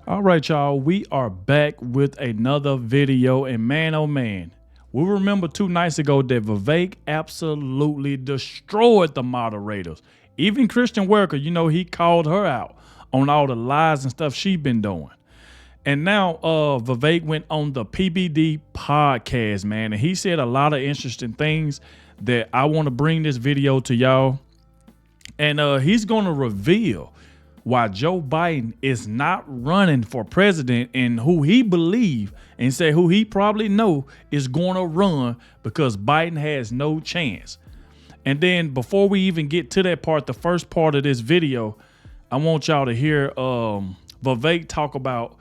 All right, y'all, we are back with another video, and man, oh man, we remember 2 nights ago that Vivek absolutely destroyed the moderators. Even Christian Worker, you know, he called her out on all the lies and stuff she's been doing. And now Vivek went on the PBD podcast, man, and he said a lot of interesting things that I want to bring this video to y'all. And he's going to reveal why Joe Biden is not running for president and who he believe and say who he probably know is going to run because Biden has no chance. And then before we even get to that part, the first part of this video, I want y'all to hear Vivek talk about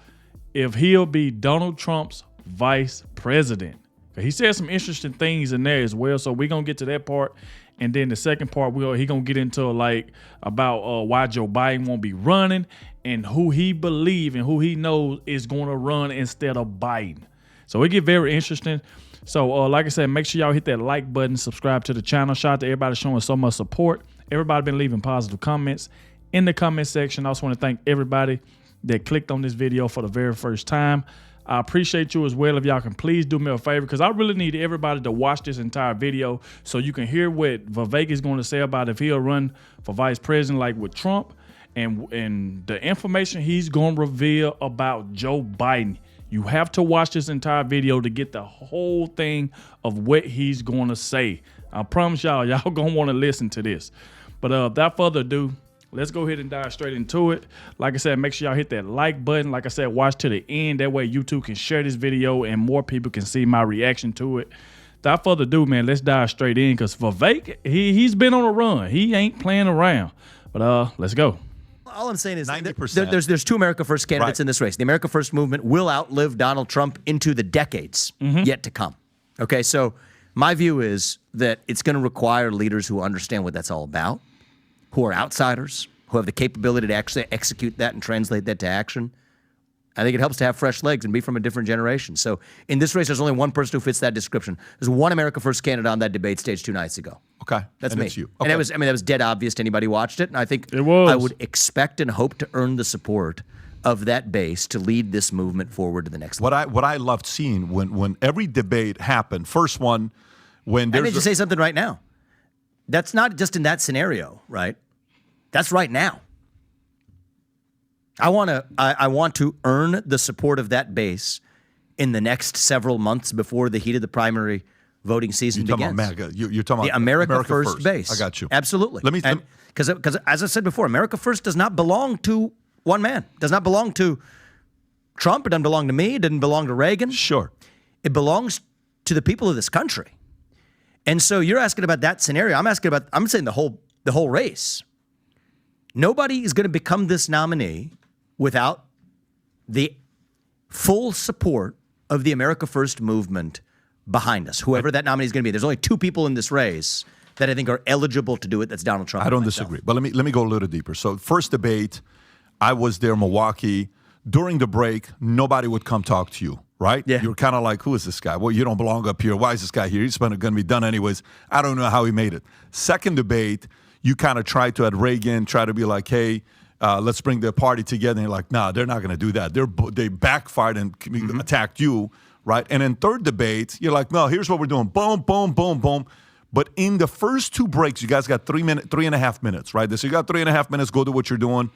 if he'll be Donald Trump's vice president. He said some interesting things in there as well. So we're going to get to that part. And then the second part, he going to get into like about why Joe Biden won't be running and who he believe and who he knows is going to run instead of Biden. So it get very interesting. So like I said, make sure y'all hit that like button, subscribe to the channel. Shout out to everybody showing so much support. Everybody been leaving positive comments in the comment section. I also want to thank everybody that clicked on this video for the very first time. I appreciate you as well. If y'all can please do me a favor, because I really need everybody to watch this entire video so you can hear what Vivek is going to say about if he'll run for vice president like with Trump and the information he's going to reveal about Joe Biden. You have to watch this entire video to get the whole thing of what he's going to say. I promise y'all going to want to listen to this. But without further ado, let's go ahead and dive straight into it. Like I said, make sure y'all hit that like button. Like I said, watch to the end. That way YouTube can share this video and more people can see my reaction to it. Without further ado, man, let's dive straight in because Vivek, he's been on a run. He ain't playing around. But let's go. All I'm saying is 90%. there's 2 America First candidates in this race. The America First movement will outlive Donald Trump into the decades yet to come. Okay, so my view is that it's going to require leaders who understand what that's all about, who are outsiders, who have the capability to actually execute that and translate that to action. I think it helps to have fresh legs and be from a different generation. So in this race, there's only one person who fits that description. There's one America First candidate on that debate stage 2 nights ago. Okay. That's and me. It's you. And Okay. it was, that was dead obvious to anybody who watched it. And I think it was. I would expect and hope to earn the support of that base to lead this movement forward to the next level. What I loved seeing when every debate happened, first one, when there's I need to say something right now. That's not just in that scenario, right? That's right now. I want to earn the support of that base in the next several months before the heat of the primary voting season begins. You're talking about the America First base. I got you. Absolutely. Because Let as I said before, America First does not belong to one man. It does not belong to Trump. It doesn't belong to me. It didn't belong to Reagan. Sure. It belongs to the people of this country. And so you're asking about that scenario. I'm saying the whole race. Nobody is going to become this nominee without the full support of the America First movement behind us, whoever that nominee is going to be. There's only 2 people in this race that I think are eligible to do it. That's Donald Trump. I don't disagree. But let me go a little deeper. So first debate, I was there in Milwaukee. During the break, nobody would come talk to you, right? Yeah. You're kind of like, who is this guy? Well, you don't belong up here. Why is this guy here? He's going to be done anyways. I don't know how he made it. Second debate, you kind of tried to, at Reagan, try to be like, hey, let's bring the party together. And you're like, nah, they're not going to do that. They backfired and attacked you, right? And in third debate, you're like, no, here's what we're doing. Boom, boom, boom, boom. But in the first 2 breaks, you guys got 3.5 minutes, right? So you got 3.5 minutes, go do what you're doing.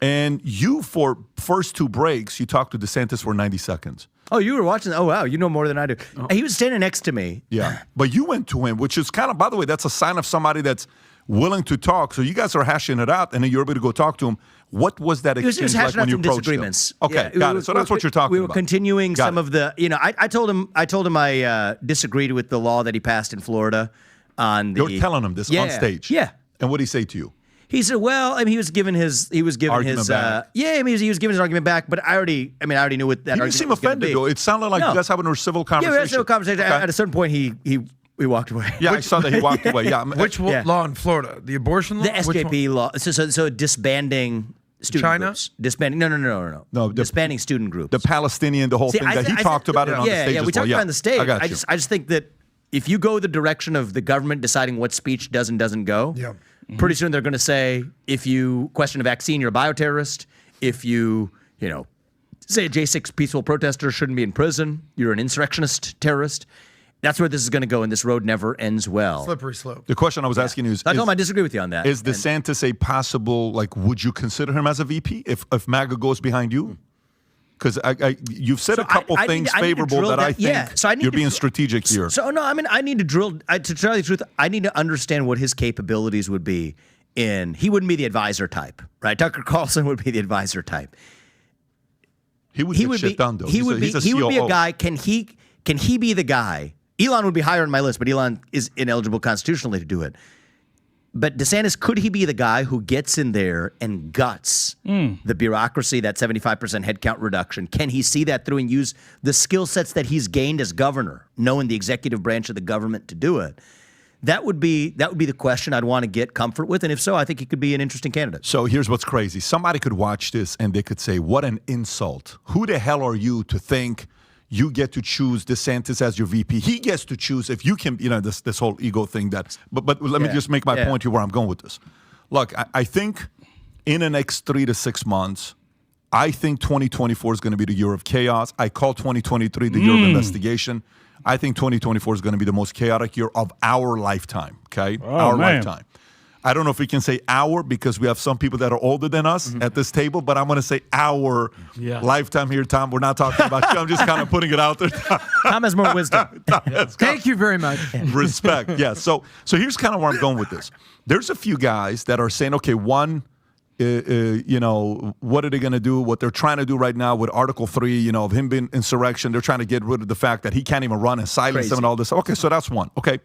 And you, for first 2 breaks, you talked to DeSantis for 90 seconds. Oh, you were watching? Oh, wow. You know more than I do. Oh. He was standing next to me. Yeah. But you went to him, which is kind of, by the way, that's a sign of somebody that's willing to talk. So you guys are hashing it out, and then you're able to go talk to him. What was that exchange like when you approached him? Okay, got it. So that's what you're talking about. We were continuing some of the, I told him I disagreed with the law that he passed in Florida on the. You're telling him this on stage. Yeah. And what did he say to you? He said, well, he was giving his argument back. He was giving his argument back, but I already knew what that argument was. You didn't seem offended, though. It sounded like you guys having a civil conversation. Yeah, we had a civil conversation. Okay. At a certain point, he walked away. Yeah, I saw that he walked away. Yeah. Which law in Florida? The abortion law? The SJP law. So disbanding student groups. Disbanding. No. Disbanding student groups. The Palestinian, the whole thing that he talked about it on the stage. Yeah, we talked about it on the stage. I just think that if you go the direction of the government deciding what speech does and doesn't go, pretty soon they're going to say, if you question a vaccine, you're a bioterrorist. If you say a J6 peaceful protester shouldn't be in prison. You're an insurrectionist, terrorist. That's where this is going to go, and this road never ends well. Slippery slope. The question I was asking you is, I told him I disagree with you on that. Is DeSantis a possible, like, would you consider him as a VP if MAGA goes behind you? Because you've said a couple things favorable that I think you're being strategic here. So, no, I mean, I need to drill, to tell you the truth, I need to understand what his capabilities would be he wouldn't be the advisor type, right? Tucker Carlson would be the advisor type. He would get shit done, though. He would be a guy, can he be the guy? Elon would be higher on my list, but Elon is ineligible constitutionally to do it. But DeSantis, could he be the guy who gets in there and guts the bureaucracy, that 75% headcount reduction? Can he see that through and use the skill sets that he's gained as governor, knowing the executive branch of the government to do it? That would be the question I'd want to get comfort with. And if so, I think he could be an interesting candidate. So here's what's crazy. Somebody could watch this and they could say, what an insult. Who the hell are you to think you get to choose DeSantis as your VP? He gets to choose if you can, this whole ego thing. But let me just make my point here where I'm going with this. Look, I think in the next 3 to 6 months, I think 2024 is going to be the year of chaos. I call 2023 the year of investigation. I think 2024 is going to be the most chaotic year of our lifetime, okay? Lifetime. I don't know if we can say our because we have some people that are older than us at this table, but I'm going to say our lifetime here, Tom. We're not talking about you. I'm just kind of putting it out there. Tom has more wisdom. Thank you very much. Respect. Yeah. So here's kind of where I'm going with this. There's a few guys that are saying, okay, one, what are they going to do? What they're trying to do right now with Article 3, of him being insurrection, they're trying to get rid of the fact that he can't even run and silence him and all this. Okay, so that's one. Okay.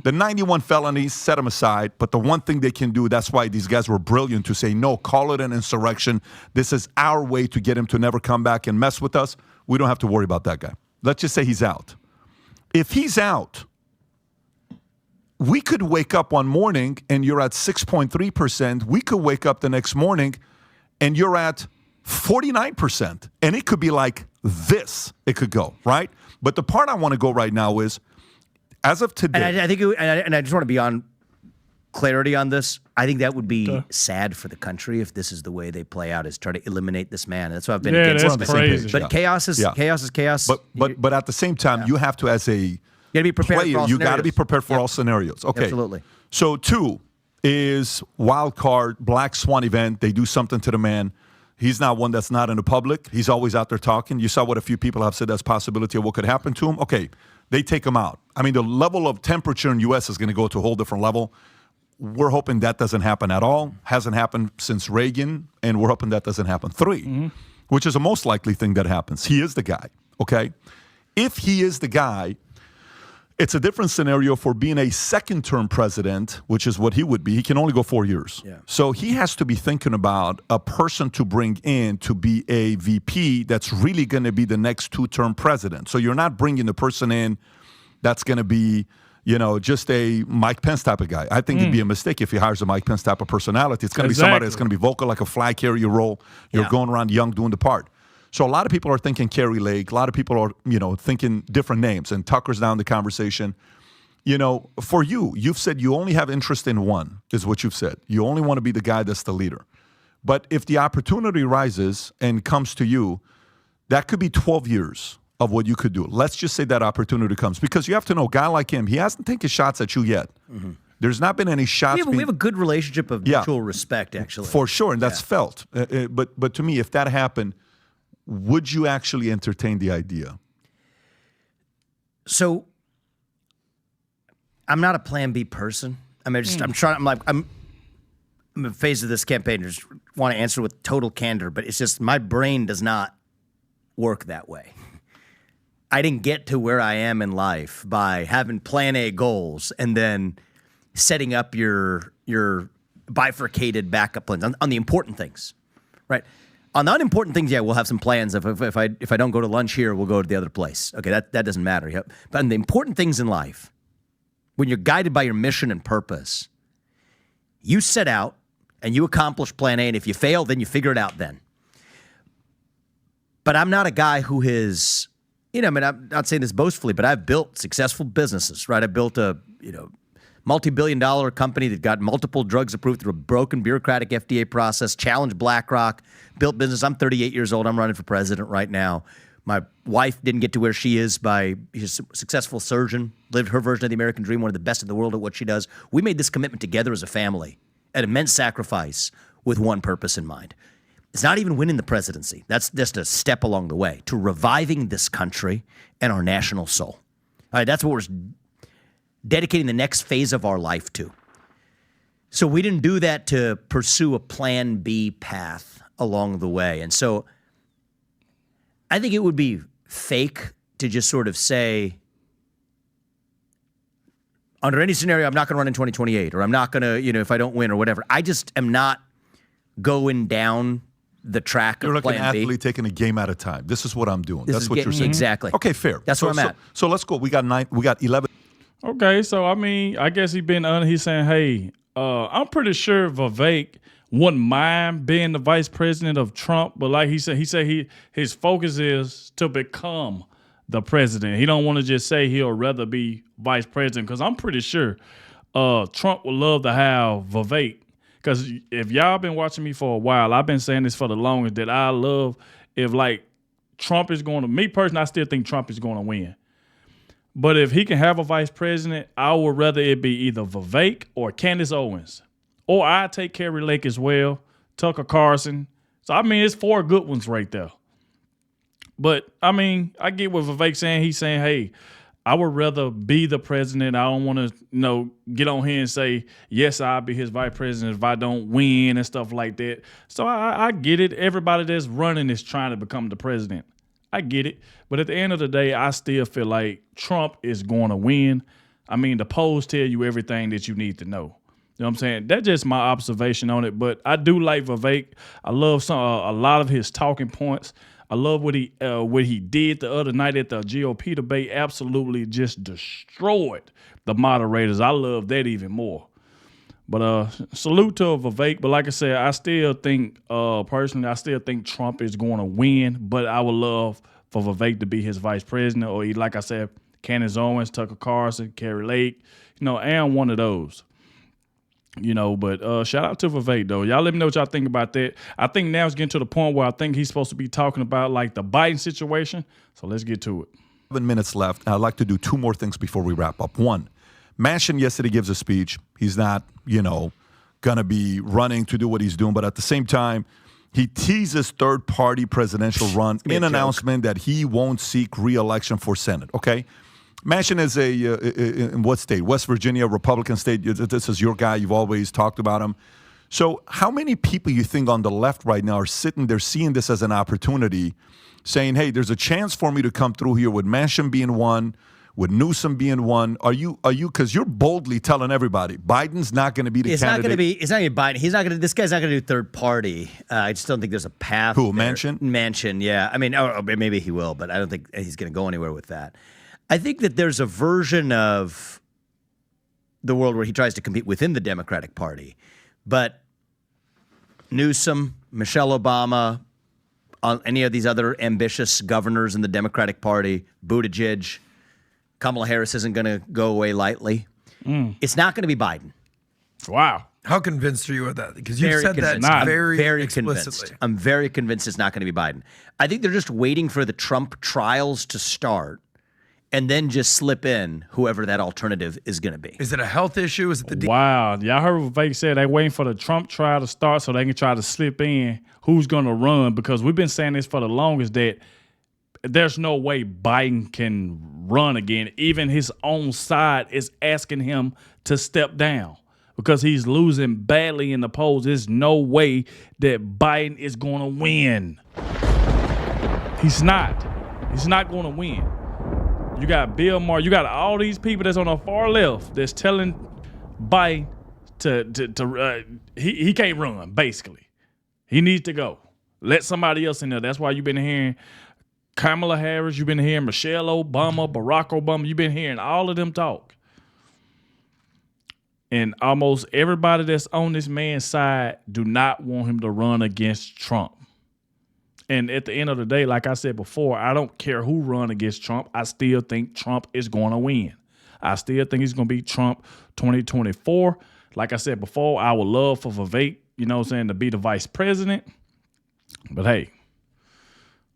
The 91 felonies, set them aside. But the one thing they can do, that's why these guys were brilliant to say, no, call it an insurrection. This is our way to get him to never come back and mess with us. We don't have to worry about that guy. Let's just say he's out. If he's out, we could wake up one morning and you're at 6.3%. We could wake up the next morning and you're at 49%. And it could be like this. It could go, right? But the part I want to go right now is, as of today, and I think, and I just want to be on clarity on this. I think that would be sad for the country if this is the way they play out, is try to eliminate this man. That's why I've been against that's crazy. But chaos is chaos. But at the same time, you have to, as a you gotta be prepared player, for all you got to scenarios. be prepared for all scenarios. Okay, Absolutely. So 2 is wild card, black swan event. They do something to the man. He's not one that's not in the public. He's always out there talking. You saw what a few people have said that's possibility of what could happen to him. Okay. They take him out. I mean, the level of temperature in the U.S. is going to go to a whole different level. We're hoping that doesn't happen at all. Hasn't happened since Reagan, and we're hoping that doesn't happen. 3, which is the most likely thing that happens. He is the guy, okay? If he is the guy, it's a different scenario for being a second-term president, which is what he would be. He can only go 4 years. Yeah. So he has to be thinking about a person to bring in to be a VP that's really going to be the next 2-term president. So you're not bringing the person in that's going to be, just a Mike Pence type of guy. I think it'd be a mistake if he hires a Mike Pence type of personality. It's going to be somebody that's going to be vocal like a flag carrier role. You're going around young doing the part. So a lot of people are thinking Kerry Lake. A lot of people are, thinking different names. And Tucker's down the conversation. For you've said you only have interest in one, is what you've said. You only want to be the guy that's the leader. But if the opportunity rises and comes to you, that could be 12 years of what you could do. Let's just say that opportunity comes. Because you have to know, a guy like him, he hasn't taken shots at you yet. There's not been any shots. We have a good relationship of mutual respect, actually. For sure, and that's felt. But to me, if that happened, would you actually entertain the idea? So, I'm not a Plan B person. I mean, I'm in a phase of this campaign. I just want to answer with total candor, but it's just my brain does not work that way. I didn't get to where I am in life by having Plan A goals and then setting up your bifurcated backup plans on the important things, right? On the unimportant things, we'll have some plans. If I don't go to lunch here, we'll go to the other place. Okay, that doesn't matter. Yep. But on the important things in life, when you're guided by your mission and purpose, you set out and you accomplish Plan A, and if you fail, then you figure it out then. But I'm not a guy who is, I'm not saying this boastfully, but I've built successful businesses, right? I built a, multi-billion-dollar company that got multiple drugs approved through a broken bureaucratic FDA process, challenged BlackRock, built business. I'm 38 years old. I'm running for president right now. My wife didn't get to where she is by she's a successful surgeon, lived her version of the American dream, one of the best in the world at what she does. We made this commitment together as a family, at immense sacrifice, with one purpose in mind. It's not even winning the presidency. That's just a step along the way to reviving this country and our national soul. All right, that's what we're dedicating the next phase of our life to. So we didn't do that to pursue a plan B path along the way. And so I think it would be fake to just sort of say, under any scenario, I'm not going to run in 2028, or I'm not going to, if I don't win or whatever. I just am not going down the track You're of like an plan B. athlete taking a game at a time. This is what I'm doing. That's what you're saying. Exactly. Okay, fair. That's where I'm at. So let's go. We got 11. Okay, so I mean, I guess he's saying, hey, I'm pretty sure Vivek wouldn't mind being the vice president of Trump, but like he said his focus is to become the president. He don't want to just say he'll rather be vice president, because I'm pretty sure Trump would love to have Vivek. Because if y'all been watching me for a while, I've been saying this for the longest, that I love if like Trump is going to, me personally, I still think Trump is going to win. But if he can have a vice president, I would rather it be either Vivek or Candace Owens. Or I take Kerry Lake as well, Tucker Carlson. So, I mean, it's 4 good ones right there. But, I mean, I get what Vivek's saying. He's saying, hey, I would rather be the president. I don't want to, get on here and say, yes, I'll be his vice president if I don't win and stuff like that. So I get it. Everybody that's running is trying to become the president. I get it. But at the end of the day, I still feel like Trump is going to win. I mean, the polls tell you everything that you need to know. You know what I'm saying? That's just my observation on it. But I do like Vivek. I love a lot of his talking points. I love what he did the other night at the GOP debate. Absolutely just destroyed the moderators. I love that even more. But salute to Vivek. But like I said, I still think, personally, Trump is going to win. But I would love for Vivek to be his vice president, or like I said, Candace Owens, Tucker Carlson, Kerry Lake, and one of those. But shout out to Vivek, though. Y'all let me know what y'all think about that. I think now it's getting to the point where I think he's supposed to be talking about, like, the Biden situation. So let's get to it. 7 minutes left. I'd like to do 2 more things before we wrap up. One, Manchin yesterday gives a speech. He's not, going to be running to do what he's doing. But at the same time, he teases third-party presidential run in announcement that he won't seek re-election for Senate, okay? Manchin is in what state? West Virginia, Republican state. This is your guy. You've always talked about him. So how many people you think on the left right now are sitting there seeing this as an opportunity, saying, hey, there's a chance for me to come through here with Manchin being one, with Newsom being one? Are you, because you're boldly telling everybody, Biden's not going to be the candidate. It's not going to be Biden. This guy's not going to do third party. I just don't think there's a path. Who, there. Manchin? Manchin, yeah. I mean, or maybe he will, but I don't think he's going to go anywhere with that. I think that there's a version of the world where he tries to compete within the Democratic Party. But Newsom, Michelle Obama, any of these other ambitious governors in the Democratic Party, Buttigieg, Kamala Harris isn't going to go away lightly. It's not going to be Biden. Wow. How convinced are you of that? Because you said that very explicitly. Convinced. I'm very convinced it's not going to be Biden. I think they're just waiting for the Trump trials to start, and then just slip in whoever that alternative is going to be. Is it a health issue? Is it the Wow. Y'all heard what Vivek said. They're waiting for the Trump trial to start so they can try to slip in who's going to run, because we've been saying this for the longest, that there's no way Biden can run again. Even his own side is asking him to step down because he's losing badly in the polls. There's no way that Biden is going to win. He's not. He's not going to win. You got Bill Maher. You got all these people that's on the far left that's telling Biden he can't run, basically. He needs to go. Let somebody else in there. That's why you've been hearing Kamala Harris. You've been hearing Michelle Obama, Barack Obama. You've been hearing all of them talk. And almost everybody that's on this man's side do not want him to run against Trump. And at the end of the day, like I said before, I don't care who run against Trump. I still think Trump is going to win. I still think he's going to beat Trump 2024. Like I said before, I would love for Vivek, you know what I'm saying, to be the vice president. But hey,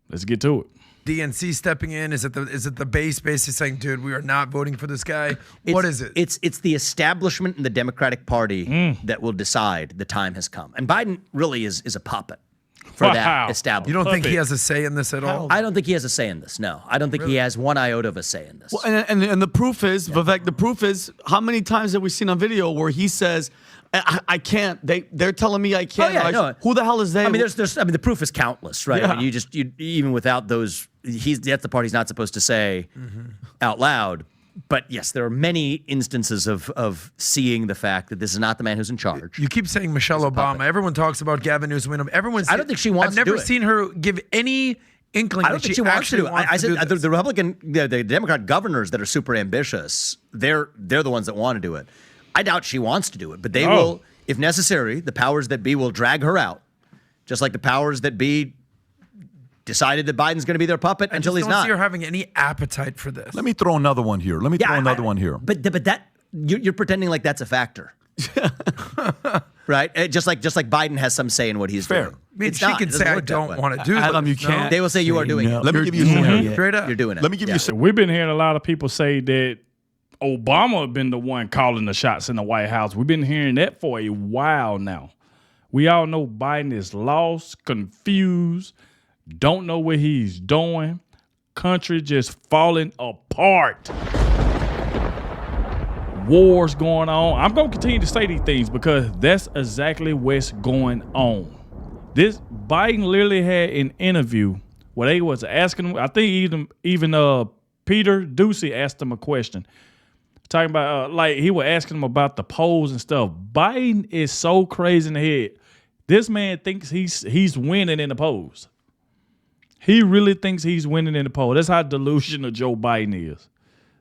let's get to it. DNC stepping in? Is it the base basically saying, dude, we are not voting for this guy? What is it? It's the establishment in the Democratic Party that will decide the time has come. And Biden really is a puppet for that establishment. You don't think he has a say in this at all? I don't think he has a say in this, no. I don't think he has one iota of a say in this. Well, and the proof is, Vivek, the proof is, how many times have we seen on video where he says, I can't. They're telling me I can't. Oh, yeah, no. Who the hell is they? I mean, the proof is countless, right? Yeah. I mean, you even without those, that's the part he's not supposed to say out loud. But yes, there are many instances of seeing the fact that this is not the man who's in charge. You keep saying Michelle Obama. Everyone talks about Gavin Newsom. I don't think she wants to do it. I've never seen her give any inkling I don't think she wants to do it. I said this. the Republican, the Democrat governors that are super ambitious, they're the ones that want to do it. I doubt she wants to do it, but they will, if necessary, the powers that be will drag her out, just like the powers that be decided that Biden's going to be their puppet until he's not. I don't see her having any appetite for this. Let me throw another one here. But that you're pretending like that's a factor, right? Just like Biden has some say in what he's doing. I mean, she can say I don't want to do Adam, this. you can't. They will say you are doing it. Let me give you some. Straight up. You're doing it. Let me give you some. We've been hearing a lot of people say that Obama had been the one calling the shots in the White House. We've been hearing that for a while now. We all know Biden is lost, confused, don't know what he's doing. Country just falling apart. Wars going on. I'm going to continue to say these things because that's exactly what's going on. This Biden literally had an interview where they was asking him, I think even Peter Ducey asked him a question. Talking about, he was asking him about the polls and stuff. Biden is so crazy in the head. This man thinks he's winning in the polls. He really thinks he's winning in the polls. That's how delusional Joe Biden is.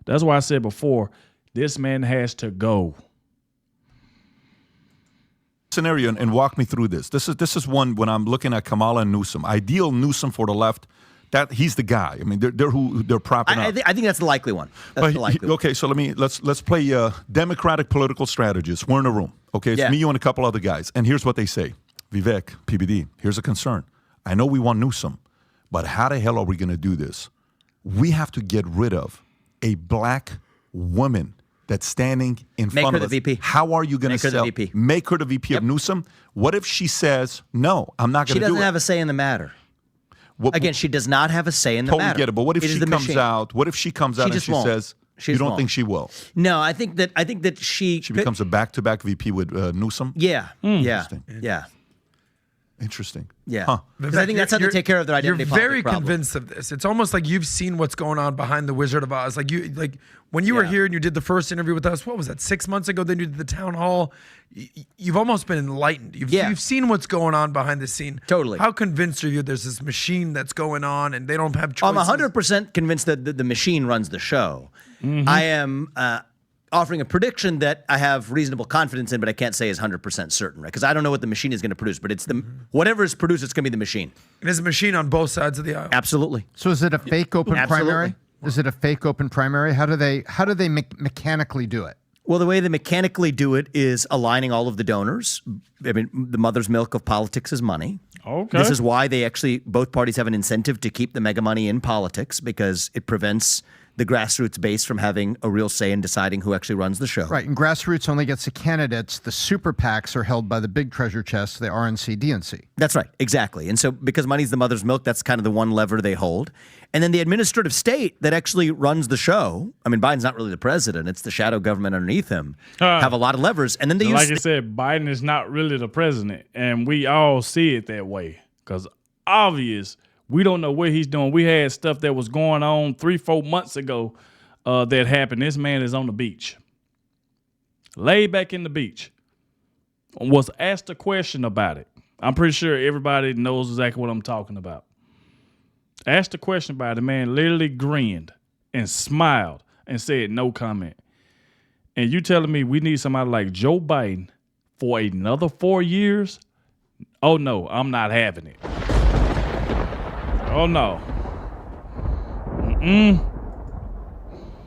That's why I said before, this man has to go. Scenario and walk me through this. This is one when I'm looking at Kamala and Newsom. Ideal Newsom for the left. That he's the guy. I mean, they're propping up. I think that's the likely one. That's the likely one. Okay, so let's play Democratic political strategists. We're in a room. Okay, it's me, you, and a couple other guys. And here's what they say. Vivek, PBD, here's a concern. I know we want Newsom, but how the hell are we going to do this? We have to get rid of a black woman that's standing in front of us. Make her the VP. How are you going to sell? Make her the VP of Newsom? What if she says, no, I'm not going to do it? She doesn't have a say in the matter. Again, she does not have a say in the matter. Totally get it. But what if she comes out? What if she comes out and she says, you don't think she will? No, I think that she becomes a back-to-back VP with Newsom? Yeah. Interesting. Yeah. Interesting. Yeah. Huh. Because I think that's how they take care of their identity You're politics very problem. convinced of this. It's almost like you've seen what's going on behind the Wizard of Oz. Like when you were here and you did the first interview with us, what was that, 6 months ago? Then you did the town hall. You've almost been enlightened. You've seen what's going on behind the scene. Totally. How convinced are you there's this machine that's going on and they don't have choices? I'm 100% convinced that the machine runs the show. I am offering a prediction that I have reasonable confidence in, but I can't say is 100% certain, right? Because I don't know what the machine is going to produce, but it's whatever is produced, it's going to be the machine. And there's a machine on both sides of the aisle. Absolutely. So is it a fake open Absolutely. primary? Is it a fake open primary? How do they mechanically do it? Well, the way they mechanically do it is aligning all of the donors. I mean, the mother's milk of politics is money. Okay. This is why both parties have an incentive to keep the mega money in politics, because it prevents the grassroots base from having a real say in deciding who actually runs the show. Right, and grassroots only gets the candidates. The super PACs are held by the big treasure chests, the RNC, DNC. That's right, exactly. And so because money's the mother's milk, that's kind of the one lever they hold. And then the administrative state that actually runs the show, I mean, Biden's not really the president, it's the shadow government underneath him, have a lot of levers. And then they like I said, Biden is not really the president, and we all see it that way because obvious. We don't know what he's doing. We had stuff that was going on 3-4 months ago that happened. This man is on the beach. Laid back in the beach. Was asked a question about it. I'm pretty sure everybody knows exactly what I'm talking about. Asked a question about it. The man literally grinned and smiled and said no comment. And you telling me we need somebody like Joe Biden for another 4 years? Oh, no, I'm not having it. Oh, no.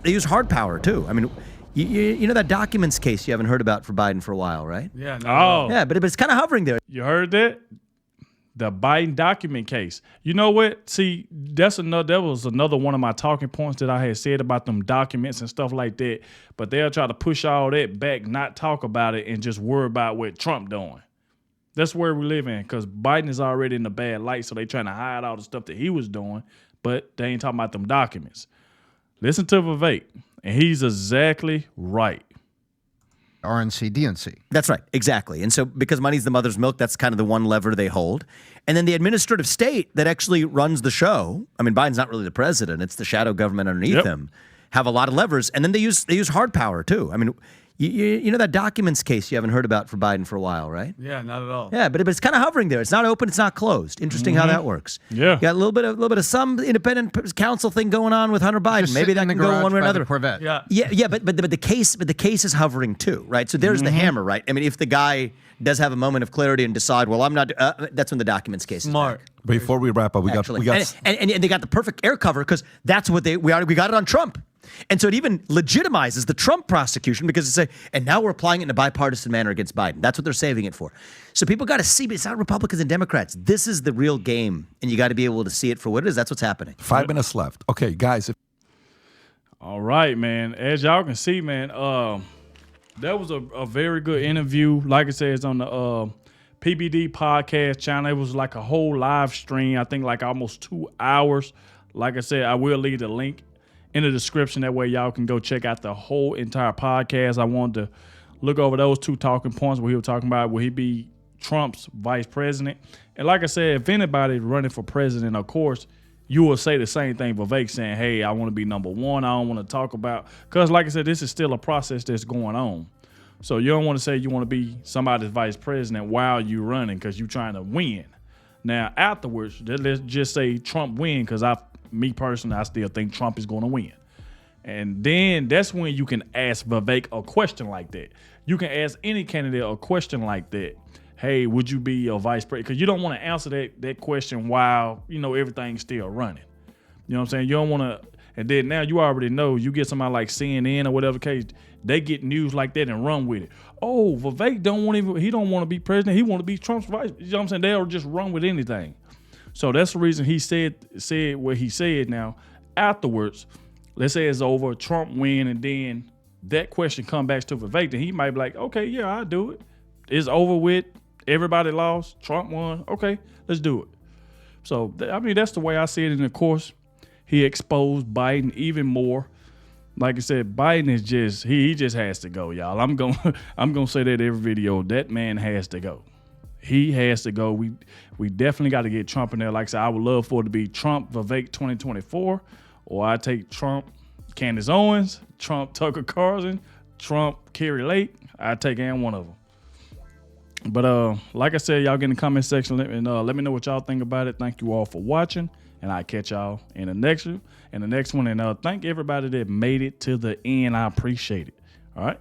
They use hard power, too. I mean, You know that documents case you haven't heard about for Biden for a while, right? Yeah. Yeah, but it's kind of hovering there. You heard that? The Biden document case. You know what? See, that was another one of my talking points that I had said about them documents and stuff like that. But they'll try to push all that back, not talk about it, and just worry about what Trump doing. That's where we live in, because Biden is already in the bad light, so they trying to hide all the stuff that he was doing, but they ain't talking about them documents. Listen to Vivek, and he's exactly right. RNC, DNC. That's right, exactly. And so because money's the mother's milk, that's kind of the one lever they hold. And then the administrative state that actually runs the show, I mean, Biden's not really the president, it's the shadow government underneath him, have a lot of levers. And then they use hard power too. I mean, you know that documents case you haven't heard about for Biden for a while, right? Yeah, not at all. Yeah, but it's kind of hovering there. It's not open, it's not closed. Interesting how that works. Yeah. You got a little bit of some independent counsel thing going on with Hunter Biden. Just Maybe that sitting in can the go garage one way or by the another. Corvette. Yeah. But the case is hovering too, right? So there's the hammer, right? I mean, if the guy does have a moment of clarity and decide, well, I'm not. That's when the documents case is Smart. back. Before we wrap up, we got and they got the perfect air cover because that's what we got it on Trump. And so it even legitimizes the Trump prosecution because they say, and now we're applying it in a bipartisan manner against Biden. That's what they're saving it for. So people got to see, but it's not Republicans and Democrats. This is the real game, and you got to be able to see it for what it is. That's what's happening. 5 minutes left. Okay, guys. All right, man. As y'all can see, man, that was a very good interview. Like I said, it's on the PBD podcast channel. It was like a whole live stream. I think like almost 2 hours. Like I said, I will leave the link in the description. That way y'all can go check out the whole entire podcast. I wanted to look over those 2 talking points where he was talking about will he be Trump's vice president. And like I said, if anybody's running for president, of course, you will say the same thing Vivek saying, hey, I want to be number one. I don't want to talk about, because like I said, this is still a process that's going on. So you don't want to say you want to be somebody's vice president while you're running because you're trying to win. Now, afterwards, let's just say Trump win, because me personally, I still think Trump is going to win. And then that's when you can ask Vivek a question like that. You can ask any candidate a question like that. Hey, would you be a vice president? Because you don't want to answer that question while, everything's still running. You know what I'm saying? You don't want to, and then now you already know, you get somebody like CNN or whatever case, they get news like that and run with it. Oh, Vivek he don't want to be president. He want to be Trump's vice. You know what I'm saying? They'll just run with anything. So that's the reason he said what he said. Now, afterwards, let's say it's over, Trump win, and then that question come back to Vivek, then he might be like, okay, yeah, I'll do it. It's over with. Everybody lost. Trump won. Okay, let's do it. So, that's the way I see it. And of course, he exposed Biden even more. Like I said, Biden is just, he just has to go, y'all. I'm gonna say that every video. That man has to go. He has to go. We definitely got to get Trump in there. Like I said, I would love for it to be Trump Vivek 2024, or I take Trump Candace Owens, Trump Tucker Carlson, Trump Kerry Lake. I take any one of them. But like I said, y'all get in the comment section and let me know what y'all think about it. Thank you all for watching, and I'll catch y'all in the next one. And thank everybody that made it to the end. I appreciate it. All right.